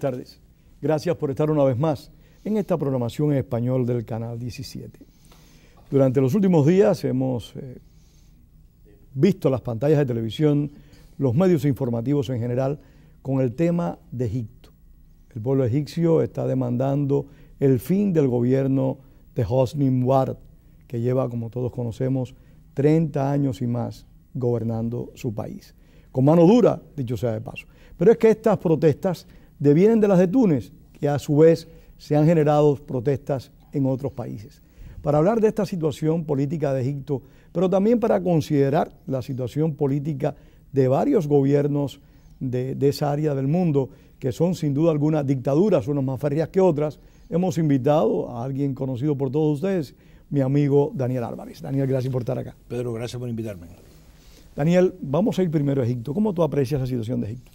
tardes. Gracias por estar una vez más en esta programación en español del Canal 17. Durante los últimos días hemos visto las pantallas de televisión, los medios informativos en general, con el tema de Egipto. El pueblo egipcio está demandando el fin del gobierno de Hosni Mubarak, que lleva, como todos conocemos, 30 años y más gobernando su país. Con mano dura, dicho sea de paso. Pero es que estas protestas devienen de las de Túnez, que a su vez se han generado protestas en otros países. Para hablar de esta situación política de Egipto, pero también para considerar la situación política de varios gobiernos de esa área del mundo, que son sin duda alguna dictaduras, unas más férreas que otras, hemos invitado a alguien conocido por todos ustedes, mi amigo Daniel Álvarez. Daniel, gracias por estar acá. Pedro, gracias por invitarme. Daniel, vamos a ir primero a Egipto. ¿Cómo tú aprecias la situación de Egipto?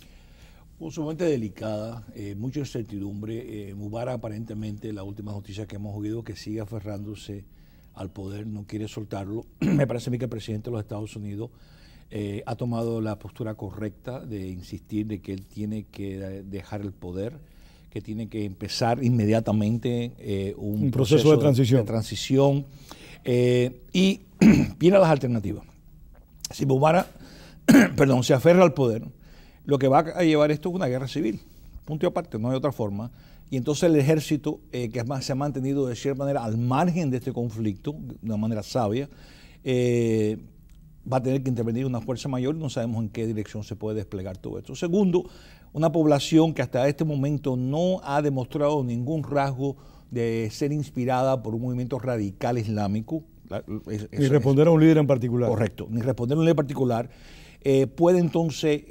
Sumamente delicada, mucha incertidumbre. Mubarak, aparentemente, la última noticia que hemos oído, que sigue aferrándose al poder, no quiere soltarlo. Me parece a mí que el presidente de los Estados Unidos ha tomado la postura correcta de insistir de que él tiene que dejar el poder, que tiene que empezar inmediatamente un proceso de transición. Y vienen las alternativas. Si Mubarak se aferra al poder, lo que va a llevar esto es una guerra civil, punto y aparte, no hay otra forma. Y entonces el ejército, que se ha mantenido de cierta manera al margen de este conflicto, de una manera sabia, va a tener que intervenir una fuerza mayor y no sabemos en qué dirección se puede desplegar todo esto. Segundo, una población que hasta este momento no ha demostrado ningún rasgo de ser inspirada por un movimiento radical islámico. Ni responder a un líder en particular. Correcto, ni responder a un líder particular. Puede entonces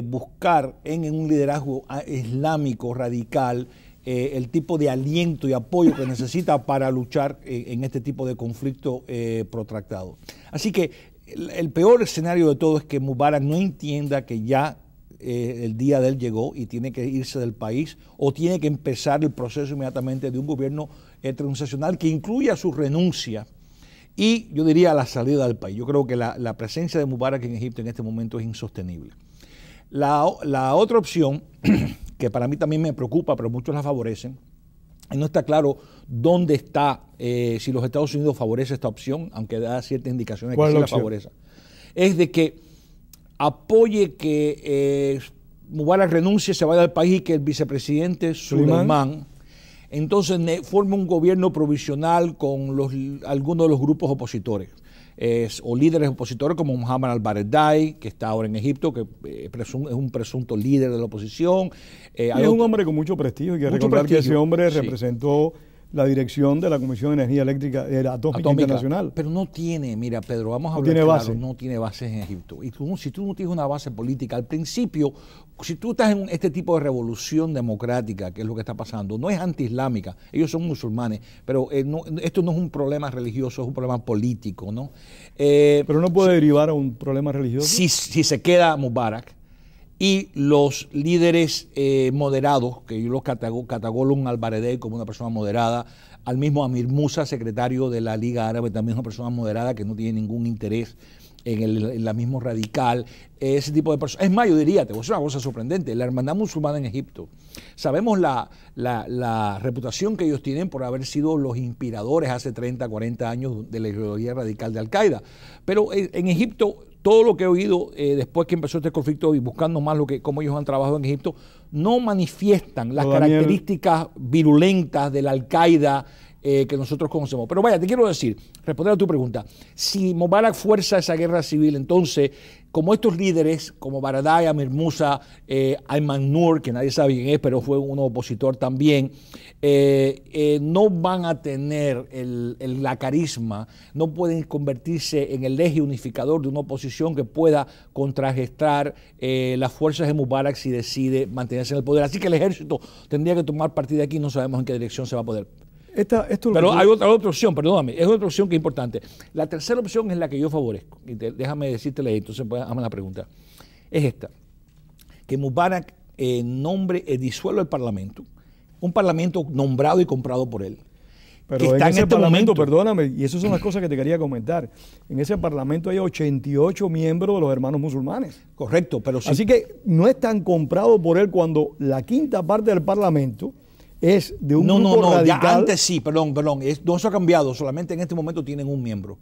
buscar en un liderazgo islámico radical el tipo de aliento y apoyo que necesita para luchar en este tipo de conflicto protractado. Así que el peor escenario de todo es que Mubarak no entienda que ya el día de él llegó y tiene que irse del país, o tiene que empezar el proceso inmediatamente de un gobierno transicional que incluya su renuncia y, yo diría, la salida del país. Yo creo que la presencia de Mubarak en Egipto en este momento es insostenible. La otra opción, que para mí también me preocupa, pero muchos la favorecen, y no está claro dónde está, si los Estados Unidos favorece esta opción, aunque da ciertas indicaciones que sí la favorece, es de que apoye que Mubarak renuncie, se vaya del país y que el vicepresidente Suleimán entonces forme un gobierno provisional con algunos de los grupos opositores o líderes opositores como Mohamed al-Baradei, que está ahora en Egipto, que es un presunto líder de la oposición. Es un hombre con mucho prestigio, hay que recordar que ese hombre representó la dirección de la Comisión de Energía Eléctrica Atómica Internacional. Pero no tiene, mira Pedro, vamos a hablar claro, no tiene bases en Egipto. Y si tú no tienes una base política, al principio, si tú estás en este tipo de revolución democrática, que es lo que está pasando, no es antiislámica, ellos son musulmanes, pero esto no es un problema religioso, es un problema político, ¿no? Pero no puede derivar a un problema religioso. Si se queda Mubarak, y los líderes moderados, que yo los catalogo al-Baradei como una persona moderada, al mismo Amir Musa, secretario de la Liga Árabe, también una persona moderada que no tiene ningún interés en el islamismo radical, ese tipo de personas. Es más, yo diría, te voy a decir una cosa sorprendente, la hermandad musulmana en Egipto, sabemos la reputación que ellos tienen por haber sido los inspiradores hace 30, 40 años de la ideología radical de Al-Qaeda, pero en Egipto, todo lo que he oído después que empezó este conflicto y buscando más cómo ellos han trabajado en Egipto, no manifiestan las características virulentas de la Al-Qaeda que nosotros conocemos. Pero vaya, te quiero decir, responder a tu pregunta, si Mubarak fuerza esa guerra civil, entonces, como estos líderes, como Baradei, Amir Musa, Ayman Noor, que nadie sabe quién es, pero fue un opositor también, no van a tener la carisma, no pueden convertirse en el eje unificador de una oposición que pueda contrarrestar las fuerzas de Mubarak si decide mantenerse en el poder. Así que el ejército tendría que tomar partida aquí y no sabemos en qué dirección se va a poder. Pero hay otra opción, perdóname, es otra opción que es importante. La tercera opción es la que yo favorezco, y déjame decírtela ahí, entonces hazme la pregunta. Es esta, que Mubarak disuelva el Parlamento, un Parlamento nombrado y comprado por él, Pero está en ese este parlamento, momento. perdóname, y esas son las cosas que te quería comentar. En ese parlamento hay 88 miembros de los hermanos musulmanes. Correcto, pero sí. Así que no es tan comprado por él cuando la quinta parte del parlamento es de un grupo radical. Ya antes sí, perdón. No, eso ha cambiado, solamente en este momento tienen un miembro.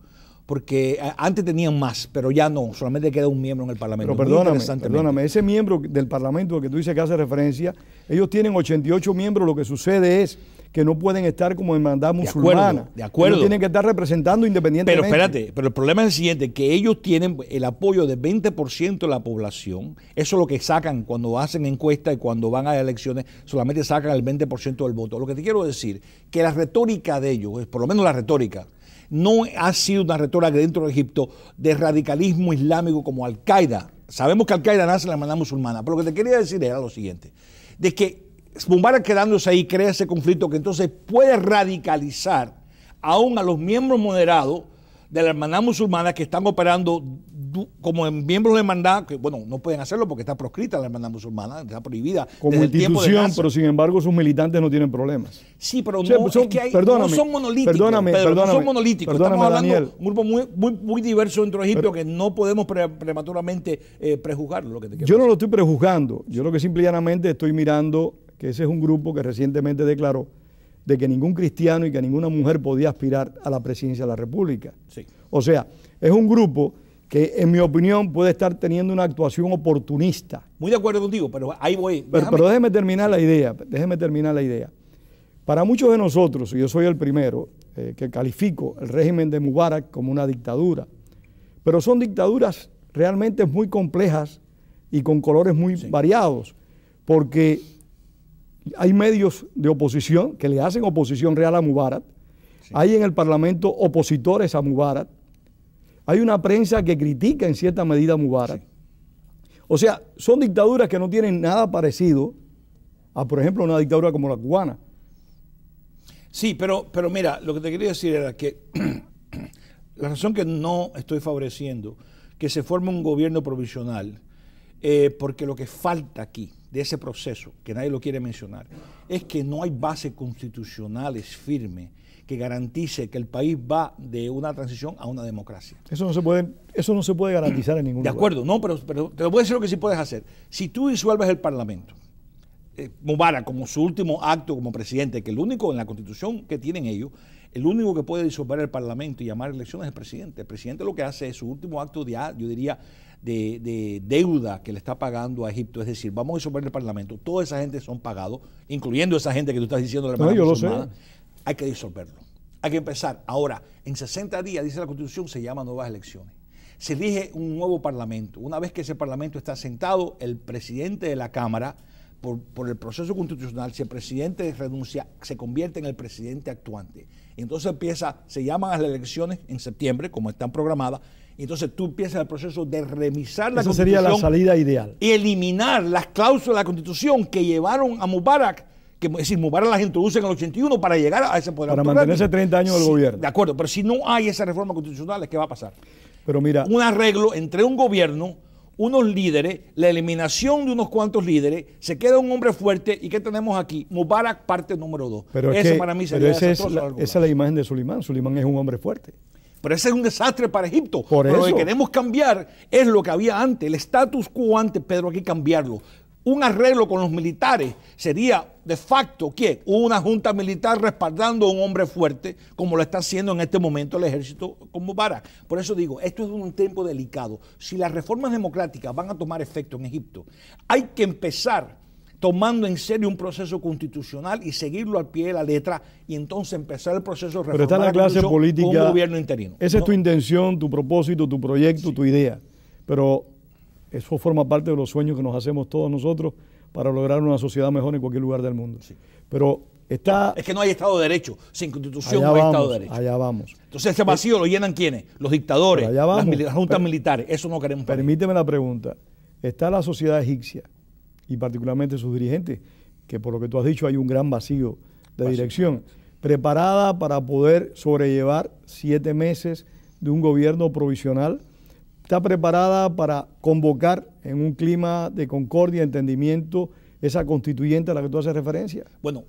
Porque antes tenían más, pero ya no, solamente queda un miembro en el Parlamento. Pero perdóname, ese miembro del Parlamento al que tú dices que hace referencia, ellos tienen 88 miembros, lo que sucede es que no pueden estar como hermandad musulmana. De acuerdo. Ellos tienen que estar representando independientemente. Pero espérate, pero el problema es el siguiente, que ellos tienen el apoyo de 20% de la población, eso es lo que sacan cuando hacen encuestas y cuando van a elecciones, solamente sacan el 20% del voto. Lo que te quiero decir, que la retórica de ellos, por lo menos la retórica, no ha sido una retórica dentro de Egipto de radicalismo islámico como Al-Qaeda. Sabemos que Al-Qaeda nace en la hermandad musulmana, pero lo que te quería decir era lo siguiente, de que Mubarak quedándose ahí crea ese conflicto que entonces puede radicalizar aún a los miembros moderados de la hermandad musulmana que están operando como miembros de hermandad, que bueno, no pueden hacerlo porque está proscrita la hermandad musulmana, está prohibida como desde el tiempo de institución, Nasser. pero sin embargo sus militantes no tienen problemas. Sí, pero O sea, no, es que no son monolíticos. No son monolíticos. Estamos hablando de un grupo muy diverso dentro de Egipto que no podemos prematuramente prejuzgarlo. Lo que te quiero yo no decir. lo estoy prejuzgando. Yo lo que simple y llanamente estoy mirando que ese es un grupo que recientemente declaró de que ningún cristiano y que ninguna mujer podía aspirar a la presidencia de la República. Sí. O sea, es un grupo que en mi opinión puede estar teniendo una actuación oportunista. Muy de acuerdo contigo, pero ahí voy. Pero déjeme terminar la idea. Para muchos de nosotros, y yo soy el primero, que califico el régimen de Mubarak como una dictadura, pero son dictaduras realmente muy complejas y con colores muy variados, porque hay medios de oposición que le hacen oposición real a Mubarak, hay en el Parlamento opositores a Mubarak, hay una prensa que critica en cierta medida a Mubarak. O sea, son dictaduras que no tienen nada parecido a, por ejemplo, una dictadura como la cubana. Sí, pero mira, lo que te quería decir era que la razón que no estoy favoreciendo que se forme un gobierno provisional, porque lo que falta aquí de ese proceso, que nadie lo quiere mencionar, es que no hay bases constitucionales firmes que garantice que el país va de una transición a una democracia. Eso no se puede garantizar en ningún lugar. De acuerdo, no, pero te voy a decir lo que sí puedes hacer. Si tú disuelves el Parlamento, Mubarak como su último acto como presidente, que el único en la Constitución que tienen ellos, el único que puede disolver el Parlamento y llamar elecciones es el presidente. El presidente lo que hace es su último acto de, yo diría, de deuda que le está pagando a Egipto, es decir, vamos a disolver el Parlamento, toda esa gente son pagados, incluyendo esa gente que tú estás diciendo de la hermana musulmana. Hay que disolverlo. Hay que empezar. Ahora, en 60 días, dice la Constitución, se llaman nuevas elecciones. Se elige un nuevo Parlamento. Una vez que ese Parlamento está sentado, el presidente de la Cámara, por el proceso constitucional, si el presidente renuncia, se convierte en el presidente actuante. Y entonces se llaman a las elecciones en septiembre, como están programadas, y entonces tú empiezas el proceso de revisar la Constitución. Esa sería la salida ideal. Y eliminar las cláusulas de la Constitución que llevaron a Mubarak, es decir, Mubarak las introduce en el 81 para llegar a ese poder. Para mantenerse 30 años del gobierno. De acuerdo, pero si no hay esa reforma constitucional, ¿qué va a pasar? Pero mira, un arreglo entre un gobierno, unos líderes, la eliminación de unos cuantos líderes, se queda un hombre fuerte, ¿y qué tenemos aquí? Mubarak parte número 2. Pero ese para mí sería esa es la imagen de Sulimán. Sulimán es un hombre fuerte. Pero ese es un desastre para Egipto. Por Pero eso. lo que queremos cambiar es lo que había antes, el status quo antes, Pedro, hay que cambiarlo. Un arreglo con los militares sería de facto que una junta militar respaldando a un hombre fuerte, como lo está haciendo en este momento el ejército con Mubarak. Por eso digo, esto es un tiempo delicado. Si las reformas democráticas van a tomar efecto en Egipto, hay que empezar tomando en serio un proceso constitucional y seguirlo al pie de la letra y entonces empezar el proceso de reformar pero está la clase política, con un gobierno interino. Esa es tu intención, tu propósito, tu proyecto, tu idea. Pero eso forma parte de los sueños que nos hacemos todos nosotros para lograr una sociedad mejor en cualquier lugar del mundo. Sí. Pero está... Es que no hay Estado de Derecho. Sin Constitución no hay Estado de Derecho. Allá vamos. Entonces ese vacío lo llenan ¿quiénes? Los dictadores, las juntas militares. Eso no queremos. Permíteme la pregunta. ¿Está la sociedad egipcia, y particularmente sus dirigentes, que por lo que tú has dicho hay un gran vacío de dirección, preparada para poder sobrellevar 7 meses de un gobierno provisional? ¿Está preparada para convocar en un clima de concordia, entendimiento, esa constituyente a la que tú haces referencia? Bueno,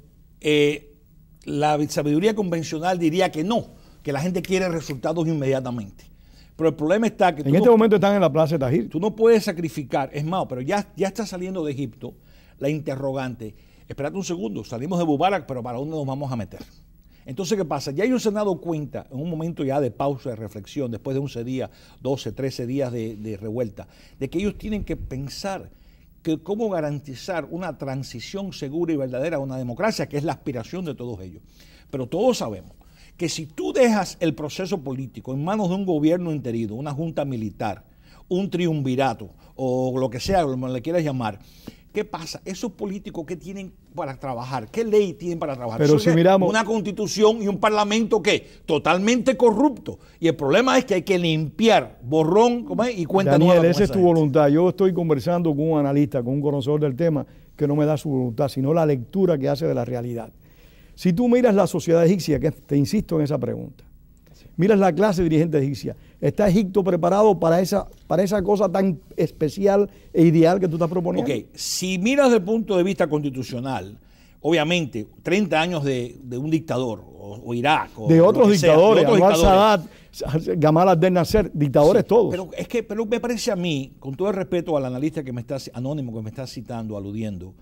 la sabiduría convencional diría que no, que la gente quiere resultados inmediatamente. Pero el problema está que en este momento están en la plaza de Tahrir. Tú no puedes sacrificar, es más, pero ya está saliendo de Egipto la interrogante. Espérate un segundo, salimos de Mubarak, pero ¿para dónde nos vamos a meter? Entonces, ¿qué pasa? Ya ellos se han dado cuenta, en un momento ya de pausa, de reflexión, después de 11 días, 12, 13 días de revuelta, de que ellos tienen que pensar que cómo garantizar una transición segura y verdadera a una democracia, que es la aspiración de todos ellos. Pero todos sabemos que si tú dejas el proceso político en manos de un gobierno interino, una junta militar, un triunvirato o lo que sea, como le quieras llamar, ¿qué pasa? Esos políticos, ¿qué tienen para trabajar? ¿Qué ley tienen para trabajar? Pero si miramos una constitución y un parlamento que totalmente corrupto. Y el problema es que hay que limpiar borrón, ¿cómo es? Y cuenta nueva. Daniel, esa es tu voluntad. Yo estoy conversando con un analista, con un conocedor del tema, que no me da su voluntad, sino la lectura que hace de la realidad. Si tú miras la sociedad egipcia, que te insisto en esa pregunta, miras la clase dirigente egipcia, ¿está Egipto preparado para esa cosa tan especial e ideal que tú estás proponiendo? Ok, si miras desde el punto de vista constitucional, obviamente 30 años de un dictador, o Irak, o de otros dictadores, Anwar dictadores. Sadat, Gamal Abdel Nasser, dictadores todos. Pero me parece a mí, con todo el respeto al analista anónimo que me está citando, aludiendo,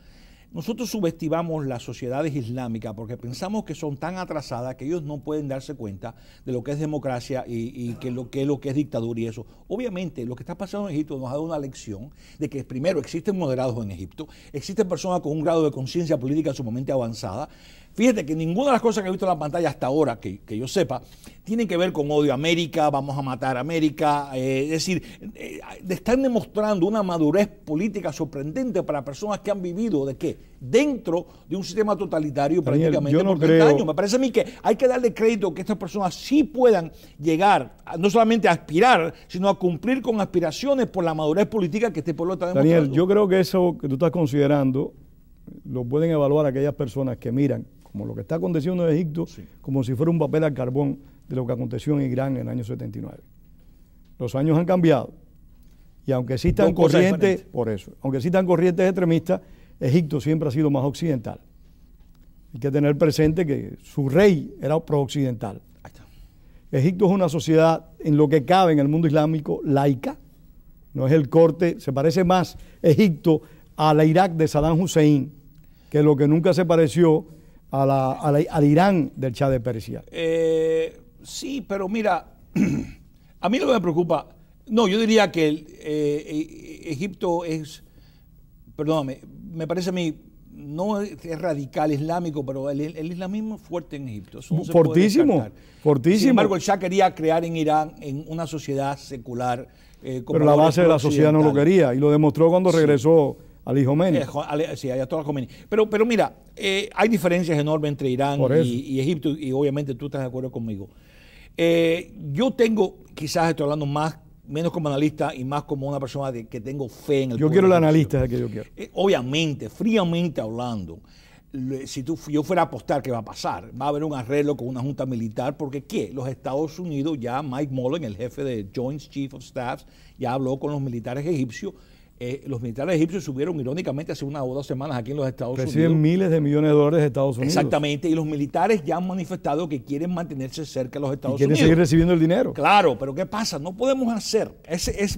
nosotros subestimamos las sociedades islámicas porque pensamos que son tan atrasadas que ellos no pueden darse cuenta de lo que es democracia y que lo que es dictadura y eso. Obviamente, lo que está pasando en Egipto nos ha dado una lección de que, primero, existen moderados en Egipto, existen personas con un grado de conciencia política sumamente avanzada. Fíjate que ninguna de las cosas que he visto en la pantalla hasta ahora, que yo sepa, tienen que ver con odio a América, vamos a matar a América. Es decir, están demostrando una madurez política sorprendente para personas que han vivido, ¿de qué? Dentro de un sistema totalitario prácticamente yo no por 30 creo. años. Me parece a mí que hay que darle crédito que estas personas sí puedan llegar, no solamente a aspirar, sino a cumplir con aspiraciones por la madurez política que este pueblo está demostrando. Daniel, yo creo que eso que tú estás considerando lo pueden evaluar aquellas personas que miran como lo que está aconteciendo en Egipto, sí, como si fuera un papel al carbón de lo que aconteció en Irán en el año 79. Los años han cambiado y aunque existan corrientes, por eso, aunque existan corrientes extremistas, Egipto siempre ha sido más occidental. Hay que tener presente que su rey era pro-occidental. Egipto es una sociedad, en lo que cabe en el mundo islámico, laica. No es el corte, se parece más Egipto a la Irak de Saddam Hussein, que lo que nunca se pareció al Irán del Shah de Persia. Sí, pero mira, a mí lo que me preocupa, no, yo diría que Egipto es, perdóname, me parece a mí, no es radical islámico, pero el islamismo es fuerte en Egipto. Eso no fortísimo, fortísimo. Sin embargo, el Shah quería crear en Irán en una sociedad secular. Pero la base de la sociedad no lo quería y lo demostró cuando regresó Ali Khomeini. Sí, Ayatollah Khomeini. Pero mira, hay diferencias enormes entre Irán y Egipto y obviamente tú estás de acuerdo conmigo. Yo tengo, quizás estoy hablando menos como analista y más como una persona que tengo fe en el pueblo. Yo quiero el analista, es el que yo quiero. Obviamente, fríamente hablando, si yo fuera a apostar que va a pasar, va a haber un arreglo con una junta militar, porque ¿qué? Los Estados Unidos, ya Mike Mullen, el jefe de Joint Chief of Staff, ya habló con los militares egipcios. Los militares egipcios subieron irónicamente hace 1 o 2 semanas aquí en los Estados Unidos. Reciben miles de millones de dólares de Estados Unidos. Exactamente, y los militares ya han manifestado que quieren mantenerse cerca de los Estados Unidos. Y quieren seguir recibiendo el dinero. Claro, pero ¿qué pasa? No podemos hacer.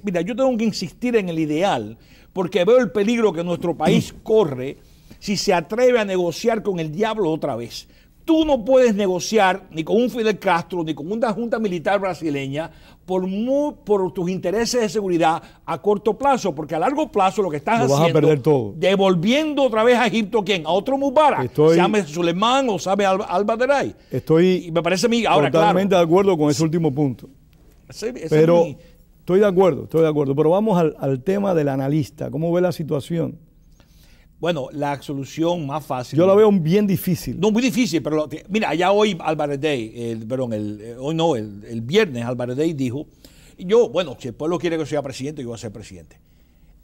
Mira, yo tengo que insistir en el ideal porque veo el peligro que nuestro país corre si se atreve a negociar con el diablo otra vez. Tú no puedes negociar ni con un Fidel Castro ni con una junta militar brasileña por tus intereses de seguridad a corto plazo, porque a largo plazo lo que estás haciendo vas a perder todo. Devolviendo otra vez a Egipto, ¿quién? A otro Mubarak, se llame Suleimán o sabe Al-Badrai. Estoy totalmente de acuerdo con ese último punto. Pero estoy de acuerdo. Pero vamos al tema del analista. ¿Cómo ve la situación? Bueno, la solución más fácil. Yo la veo bien difícil. No, muy difícil, pero mira, ya hoy el viernes Al-Baradei dijo, si el pueblo quiere que sea presidente, yo voy a ser presidente.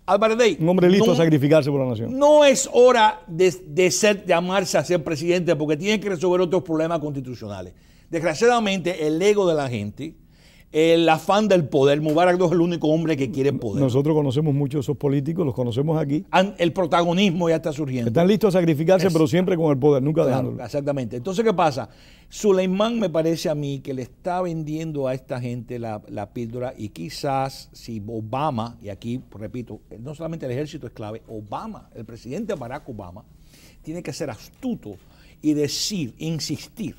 Al-Baradei. Un hombre listo a sacrificarse por la nación. No es hora de llamarse a ser presidente porque tiene que resolver otros problemas constitucionales. Desgraciadamente, el ego de la gente el afán del poder. Mubarak no es el único hombre que quiere poder. Nosotros conocemos mucho de esos políticos, los conocemos aquí. El protagonismo ya está surgiendo. Están listos a sacrificarse, pero siempre con el poder, nunca dejándolo. Exactamente. Entonces, ¿qué pasa? Suleimán me parece a mí que le está vendiendo a esta gente la píldora, y quizás si Obama, y aquí repito, no solamente el ejército es clave, Obama, el presidente Barack Obama, tiene que ser astuto y insistir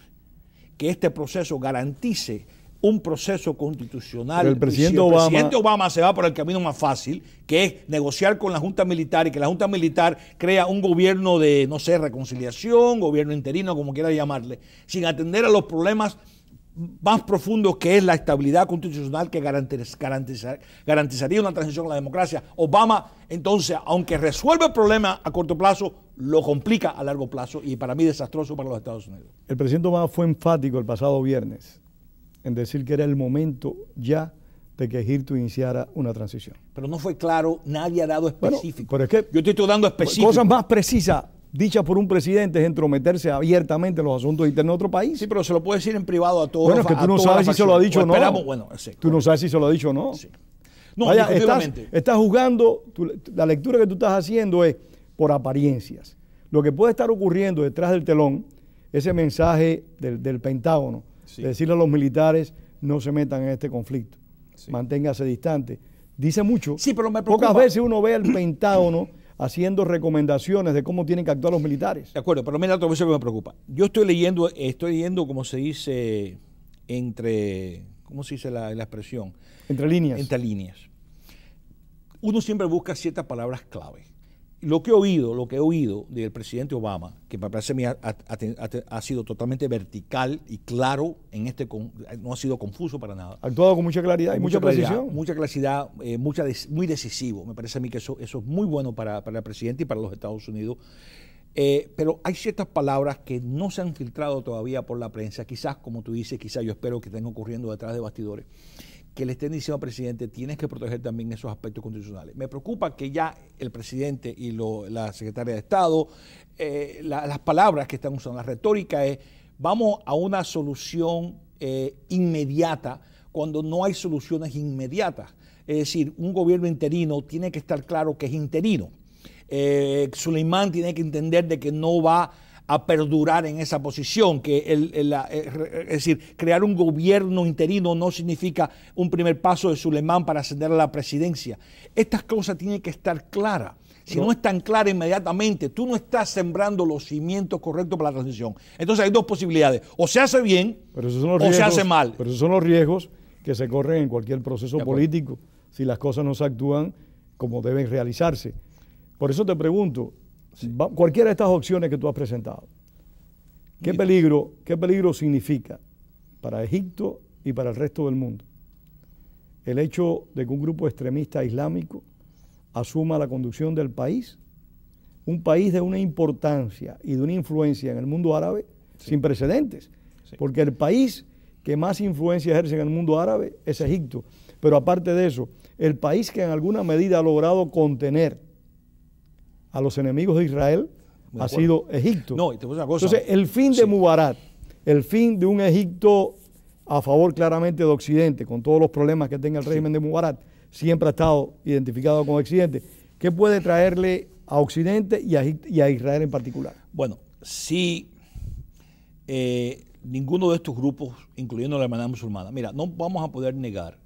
que este proceso garantice un proceso constitucional. El presidente Obama se va por el camino más fácil, que es negociar con la Junta Militar y que la Junta Militar crea un gobierno de, no sé, reconciliación, gobierno interino, como quiera llamarle, sin atender a los problemas más profundos, que es la estabilidad constitucional que garantizaría una transición a la democracia. Obama, entonces, aunque resuelve el problema a corto plazo, lo complica a largo plazo, y para mí desastroso para los Estados Unidos. El presidente Obama fue enfático el pasado viernes en decir que era el momento ya de que Egipto iniciara una transición. Pero no fue claro, nadie ha dado específico. Bueno, pero es que yo te estoy dando específico. Cosas más precisas dichas por un presidente es entrometerse abiertamente en los asuntos internos de otro país. Sí, pero se lo puede decir en privado a todos. Bueno, es que tú no sabes si se lo ha dicho o no. Bueno, sí, tú no sabes si se lo ha dicho o no. Sí. No, vaya, estás jugando, la lectura que tú estás haciendo es por apariencias. Lo que puede estar ocurriendo detrás del telón, ese mensaje del Pentágono, de decirle a los militares, no se metan en este conflicto, manténgase distante. Dice mucho. Sí, pero me preocupa. Pocas veces uno ve al Pentágono haciendo recomendaciones de cómo tienen que actuar los militares. De acuerdo, pero mira otra cosa que me preocupa. Yo estoy leyendo como se dice, ¿cómo se dice la expresión? Entre líneas. Entre líneas. Uno siempre busca ciertas palabras clave. Lo que he oído del presidente Obama, que me parece a mí ha sido totalmente vertical y claro, no ha sido confuso para nada. Ha actuado con mucha claridad y mucha precisión. Mucha claridad, muy decisivo. Me parece a mí que eso es muy bueno para el presidente y para los Estados Unidos. Pero hay ciertas palabras que no se han filtrado todavía por la prensa, quizás, como tú dices, quizás yo espero que estén ocurriendo detrás de bastidores, que le estén diciendo al presidente, tienes que proteger también esos aspectos constitucionales. Me preocupa que ya el presidente y la secretaria de Estado, las palabras que están usando, la retórica es, vamos a una solución inmediata, cuando no hay soluciones inmediatas. Es decir, un gobierno interino tiene que estar claro que es interino. Suleimán tiene que entender de que no va a perdurar en esa posición, que es decir, crear un gobierno interino no significa un primer paso de Suleimán para ascender a la presidencia. Estas cosas tienen que estar claras. Si no están claras inmediatamente, tú no estás sembrando los cimientos correctos para la transición. Entonces hay dos posibilidades: o se hace bien o se hace mal. Pero esos son los riesgos que se corren en cualquier proceso político si las cosas no se actúan como deben realizarse. Por eso te pregunto, cualquiera de estas opciones que tú has presentado, ¿qué peligro significa para Egipto y para el resto del mundo el hecho de que un grupo extremista islámico asuma la conducción del país, un país de una importancia y de una influencia en el mundo árabe sin precedentes? Porque el país que más influencia ejerce en el mundo árabe es Egipto, pero aparte de eso, el país que en alguna medida ha logrado contener a los enemigos de Israel ha sido Egipto. No, y te voy a decir una cosa. Entonces, el fin de Mubarak, el fin de un Egipto a favor claramente de Occidente, con todos los problemas que tenga el régimen de Mubarak, siempre ha estado identificado con Occidente. ¿Qué puede traerle a Occidente y a Israel en particular? Bueno, si ninguno de estos grupos, incluyendo la hermandad musulmana, mira, no vamos a poder negar,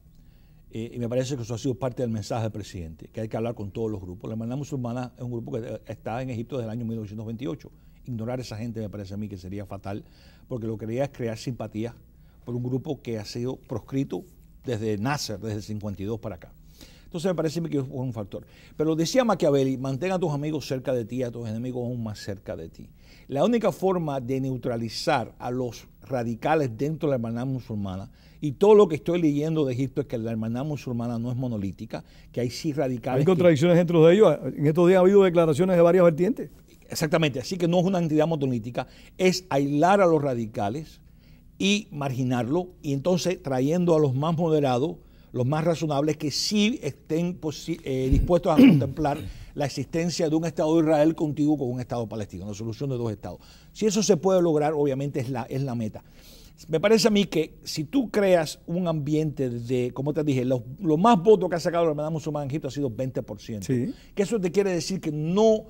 y me parece que eso ha sido parte del mensaje del presidente, que hay que hablar con todos los grupos. La hermandad musulmana es un grupo que está en Egipto desde el año 1928. Ignorar a esa gente me parece a mí que sería fatal, porque lo que quería es crear simpatía por un grupo que ha sido proscrito desde Nasser, desde el 52 para acá. Entonces me parece que es un factor. Pero decía Machiavelli, mantén a tus amigos cerca de ti, a tus enemigos aún más cerca de ti. La única forma de neutralizar a los radicales dentro de la hermandad musulmana, y todo lo que estoy leyendo de Egipto es que la hermandad musulmana no es monolítica, que hay sí radicales. Hay contradicciones dentro de ellos. En estos días ha habido declaraciones de varias vertientes. Exactamente, así que no es una entidad monolítica, es aislar a los radicales y marginarlo, y entonces trayendo a los más moderados, los más razonables, que sí estén dispuestos a contemplar la existencia de un Estado de Israel contiguo con un Estado palestino, una solución de dos estados. Si eso se puede lograr, obviamente es la meta. Me parece a mí que si tú creas un ambiente de, como te dije, los más votos que ha sacado la hermandad musulmana en Egipto ha sido 20%. Sí. Que eso te quiere decir que no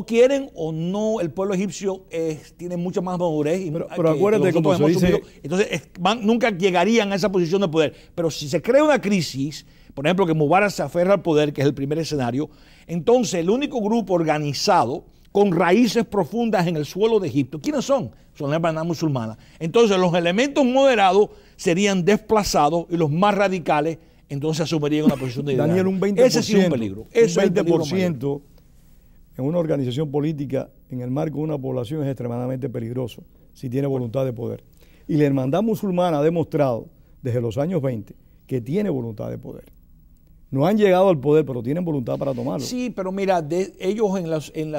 quieren o no, el pueblo egipcio tiene mucha más madurez. Pero acuérdate, como se dice, entonces nunca llegarían a esa posición de poder. Pero si se crea una crisis, por ejemplo, que Mubarak se aferra al poder, que es el primer escenario, entonces el único grupo organizado con raíces profundas en el suelo de Egipto, ¿quiénes son? Son la hermandad musulmana. Entonces los elementos moderados serían desplazados y los más radicales entonces asumirían una posición de liderazgo. Daniel, un 20%. Ese sí es un peligro. Un 20% en una organización política, en el marco de una población, es extremadamente peligroso si tiene voluntad de poder. Y la hermandad musulmana ha demostrado desde los años 20 que tiene voluntad de poder. No han llegado al poder, pero tienen voluntad para tomarlo. Sí, pero mira, ellos en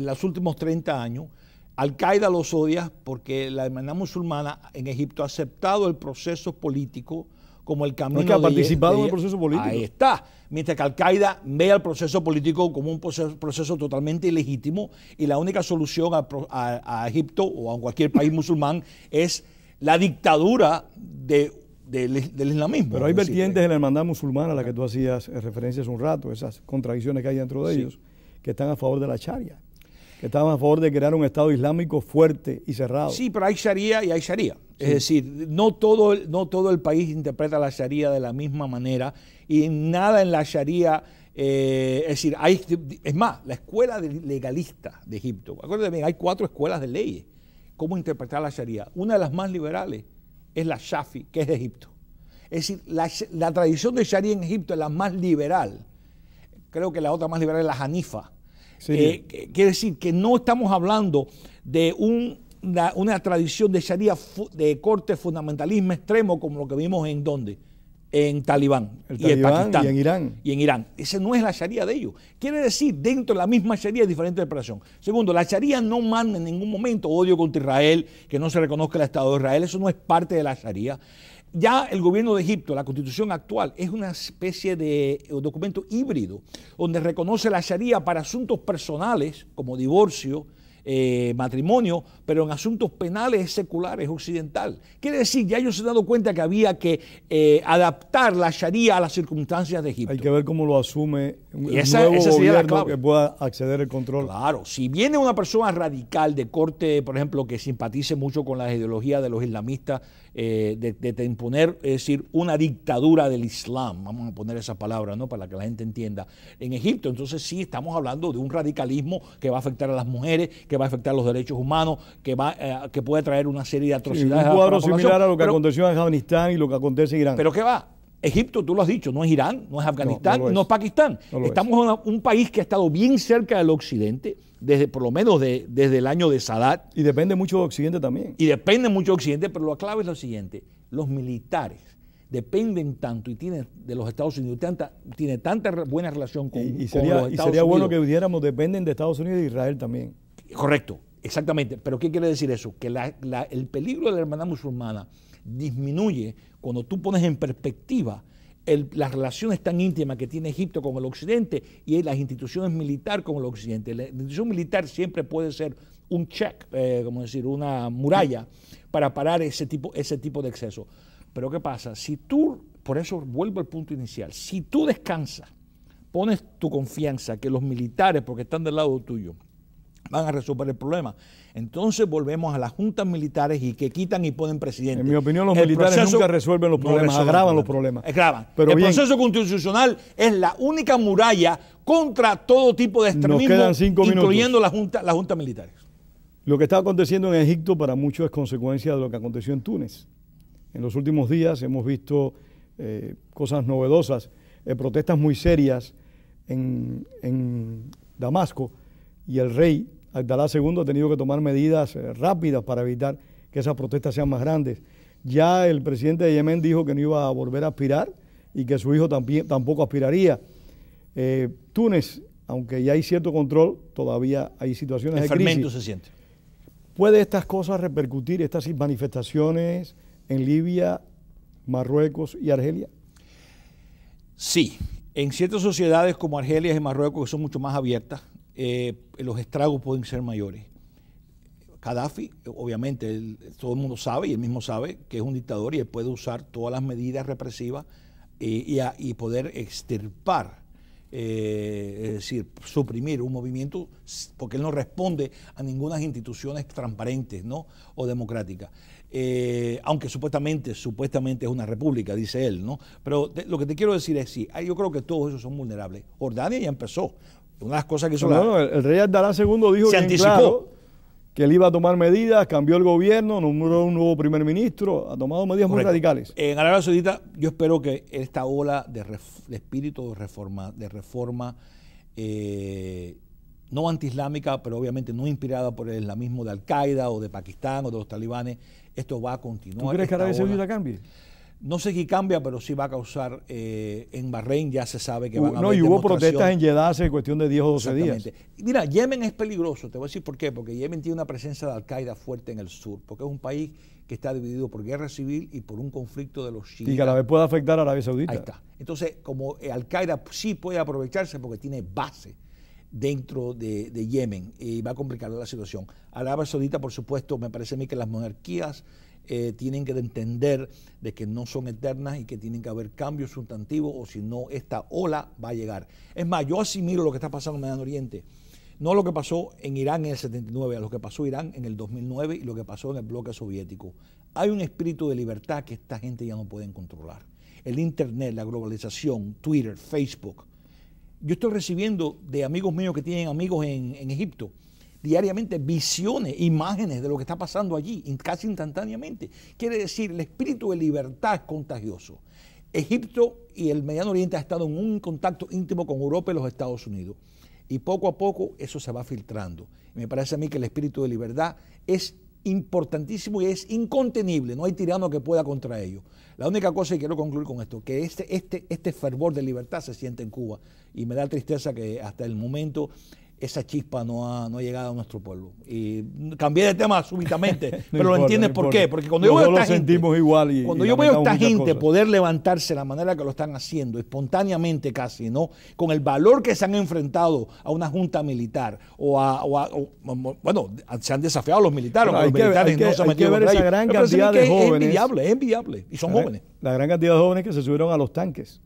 los últimos 30 años, Al-Qaeda los odia porque la hermandad musulmana en Egipto ha aceptado el proceso político como el camino. No es que ha participado en el proceso político. Ahí está. Mientras que Al-Qaeda ve al proceso político como un proceso totalmente ilegítimo y la única solución a Egipto o a cualquier país musulmán es la dictadura del islamismo. Pero hay vertientes en la hermandad musulmana a la que tú hacías referencia hace un rato, esas contradicciones que hay dentro de ellos, que están a favor de la Sharia, que están a favor de crear un Estado islámico fuerte y cerrado. Sí, pero hay Sharia y hay Sharia. Es decir, no todo el país interpreta la Sharia de la misma manera y nada en la Sharia, es decir, es más, la escuela legalista de Egipto, acuérdate bien, hay 4 escuelas de leyes, cómo interpretar la Sharia. Una de las más liberales es la Shafi, que es de Egipto. Es decir, la tradición de Sharia en Egipto es la más liberal. Creo que la otra más liberal es la Hanifa. Sí. Quiere decir que no estamos hablando de una tradición de Sharia de corte fundamentalismo extremo como lo que vimos en ¿dónde? En Talibán y en Pakistán. Y en Irán. Y en Irán. Esa no es la Sharia de ellos. Quiere decir, dentro de la misma Sharia hay diferente interpretación. Segundo, la Sharia no manda en ningún momento odio contra Israel, que no se reconozca el Estado de Israel. Eso no es parte de la Sharia. Ya el gobierno de Egipto, la constitución actual, es una especie de documento híbrido, donde reconoce la Sharia para asuntos personales, como divorcio, matrimonio, pero en asuntos penales seculares occidental. Quiere decir, ya ellos se han dado cuenta que había que adaptar la Sharia a las circunstancias de Egipto. Hay que ver cómo lo asume un nuevo gobierno que pueda acceder al control. Claro, si viene una persona radical de corte, por ejemplo, que simpatice mucho con la ideología de los islamistas, de imponer, es decir, una dictadura del Islam, vamos a poner esa palabra, ¿no?, para que la gente entienda, en Egipto, entonces sí estamos hablando de un radicalismo que va a afectar a las mujeres, que va a afectar los derechos humanos, que puede traer una serie de atrocidades. Sí, un cuadro similar a lo que aconteció en Afganistán y lo que acontece en Irán. ¿Pero qué va? Egipto, tú lo has dicho, no es Irán, no es Afganistán, no es Pakistán. Estamos en un país que ha estado bien cerca del occidente, por lo menos desde el año de Sadat. Y depende mucho de Occidente también. Y depende mucho de Occidente, pero la clave es lo siguiente: los militares dependen tanto y tienen de los Estados Unidos, tiene tanta buena relación con los Estados Unidos. Y sería bueno que viéramos, dependen de Estados Unidos y de Israel también. Correcto, exactamente. Pero ¿qué quiere decir eso? Que el peligro de la hermandad musulmana disminuye cuando tú pones en perspectiva las relaciones tan íntimas que tiene Egipto con el occidente y las instituciones militares con el occidente. La institución militar siempre puede ser un check, como decir, una muralla para parar ese tipo de exceso. Pero ¿qué pasa? Si tú, por eso vuelvo al punto inicial, si tú descansas, pones tu confianza que los militares, porque están del lado tuyo, van a resolver el problema, entonces volvemos a las juntas militares y que quitan y ponen presidente. En mi opinión, los militares nunca resuelven los problemas, agravan los problemas. Pero el proceso constitucional es la única muralla contra todo tipo de extremismo, incluyendo las juntas militares. Lo que está aconteciendo en Egipto para muchos es consecuencia de lo que aconteció en Túnez. En los últimos días hemos visto cosas novedosas, protestas muy serias en Damasco, y el rey Abdalá II ha tenido que tomar medidas rápidas para evitar que esas protestas sean más grandes. Ya el presidente de Yemen dijo que no iba a volver a aspirar y que su hijo tampoco aspiraría. Túnez, aunque ya hay cierto control, todavía hay situaciones de crisis. El fermento se siente. ¿Puede estas cosas repercutir, estas manifestaciones en Libia, Marruecos y Argelia? Sí, en ciertas sociedades como Argelia y Marruecos, que son mucho más abiertas, los estragos pueden ser mayores. Gaddafi, obviamente, todo el mundo sabe y él mismo sabe que es un dictador y él puede usar todas las medidas represivas y poder extirpar, es decir, suprimir un movimiento, porque él no responde a ninguna instituciones transparentes, ¿no?, o democráticas. Aunque supuestamente es una república, dice él, ¿no? Pero lo que te quiero decir es, sí, yo creo que todos esos son vulnerables. Jordania ya empezó. Una de las cosas que hizo el rey Abdalá II dijo se bien anticipó. Claro que él iba a tomar medidas, cambió el gobierno, nombró un nuevo primer ministro, ha tomado medidas muy radicales. En Arabia Saudita yo espero que esta ola de espíritu de reforma no antiislámica, pero obviamente no inspirada por el islamismo de Al-Qaeda o de Pakistán o de los talibanes, esto va a continuar. ¿Tú crees que Arabia Saudita cambie? No sé si cambia, pero sí va a causar, en Bahrein ya se sabe que van a haber No, y hubo protestas en Jeddah hace cuestión de 10 o 12 días. Mira, Yemen es peligroso, te voy a decir por qué, porque Yemen tiene una presencia de Al-Qaeda fuerte en el sur, porque es un país que está dividido por guerra civil y por un conflicto de los chiitas. Y que a la vez puede afectar a Arabia Saudita. Ahí está. Entonces, como Al-Qaeda sí puede aprovecharse porque tiene base dentro de Yemen y va a complicar la situación. Arabia Saudita, por supuesto, me parece a mí que las monarquías tienen que entender de que no son eternas y que tienen que haber cambios sustantivos, o si no, esta ola va a llegar. Es más, yo asimilo lo que está pasando en el Medio Oriente, no lo que pasó en Irán en el 79, a lo que pasó en Irán en el 2009 y lo que pasó en el bloque soviético. Hay un espíritu de libertad que esta gente ya no puede controlar. El Internet, la globalización, Twitter, Facebook. Yo estoy recibiendo de amigos míos que tienen amigos en Egipto, diariamente visiones, imágenes de lo que está pasando allí, casi instantáneamente. Quiere decir, el espíritu de libertad es contagioso. Egipto y el Mediano Oriente ha estado en un contacto íntimo con Europa y los Estados Unidos. Y poco a poco eso se va filtrando. Y me parece a mí que el espíritu de libertad es importantísimo y es incontenible. No hay tirano que pueda contra ello. La única cosa, y quiero concluir con esto, que este fervor de libertad se siente en Cuba. Y me da tristeza que hasta el momento esa chispa no ha llegado a nuestro pueblo. Y cambié de tema súbitamente, pero lo entiendes por qué. Porque cuando yo veo a esta gente, cuando yo veo a esta gente poder levantarse de la manera que lo están haciendo, espontáneamente casi, ¿no? Con el valor que se han enfrentado a una junta militar, bueno, se han desafiado a los militares, los militares no se han metido con esa gran cantidad de jóvenes. Es envidiable, y son jóvenes. La gran cantidad de jóvenes que se subieron a los tanques,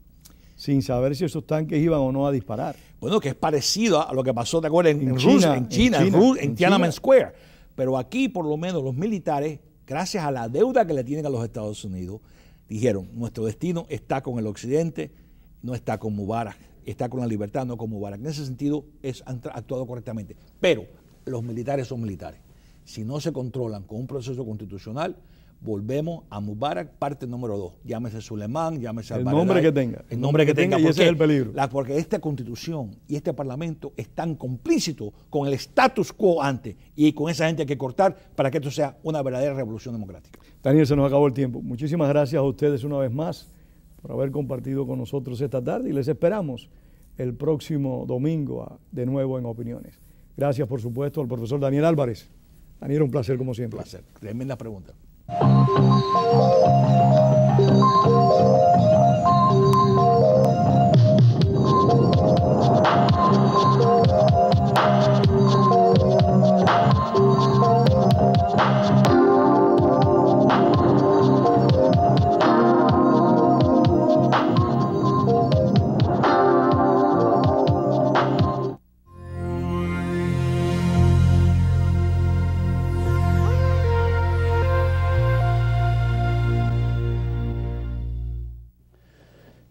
sin saber si esos tanques iban o no a disparar. Bueno, que es parecido a lo que pasó, ¿te acuerdas? En China, en Tiananmen Square. Pero aquí, por lo menos, los militares, gracias a la deuda que le tienen a los Estados Unidos, dijeron, nuestro destino está con el Occidente, no está con Mubarak, está con la libertad, no con Mubarak. En ese sentido, han actuado correctamente. Pero los militares son militares. Si no se controlan con un proceso constitucional, volvemos a Mubarak, parte número 2. Llámese Suleimán, llámese el nombre que tenga. El nombre que tenga. Y ese es el peligro. Porque esta constitución y este parlamento están complícitos con el status quo antes. Y con esa gente hay que cortar para que esto sea una verdadera revolución democrática. Daniel, se nos acabó el tiempo. Muchísimas gracias a ustedes una vez más por haber compartido con nosotros esta tarde y les esperamos el próximo domingo de nuevo en Opiniones. Gracias, por supuesto, al profesor Daniel Álvarez. Daniel, un placer como siempre. Un placer. Tremenda pregunta.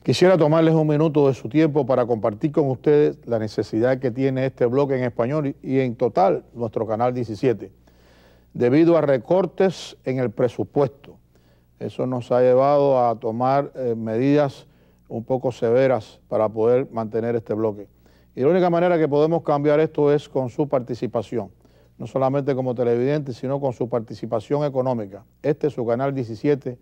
Quisiera tomarles un minuto de su tiempo para compartir con ustedes la necesidad que tiene este bloque en español y en total nuestro canal 17, debido a recortes en el presupuesto. Eso nos ha llevado a tomar medidas un poco severas para poder mantener este bloque. Y la única manera que podemos cambiar esto es con su participación, no solamente como televidente, sino con su participación económica. Este es su canal 17,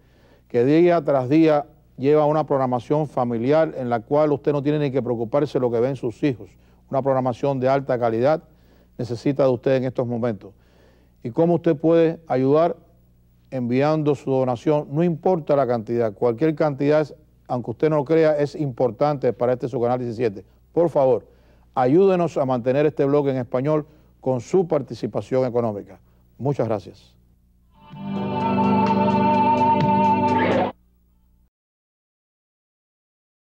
que día tras día lleva una programación familiar en la cual usted no tiene ni que preocuparse de lo que ven sus hijos. Una programación de alta calidad necesita de usted en estos momentos. ¿Y cómo usted puede ayudar? Enviando su donación, no importa la cantidad, cualquier cantidad, aunque usted no lo crea, es importante para este su canal 17. Por favor, ayúdenos a mantener este bloque en español con su participación económica. Muchas gracias.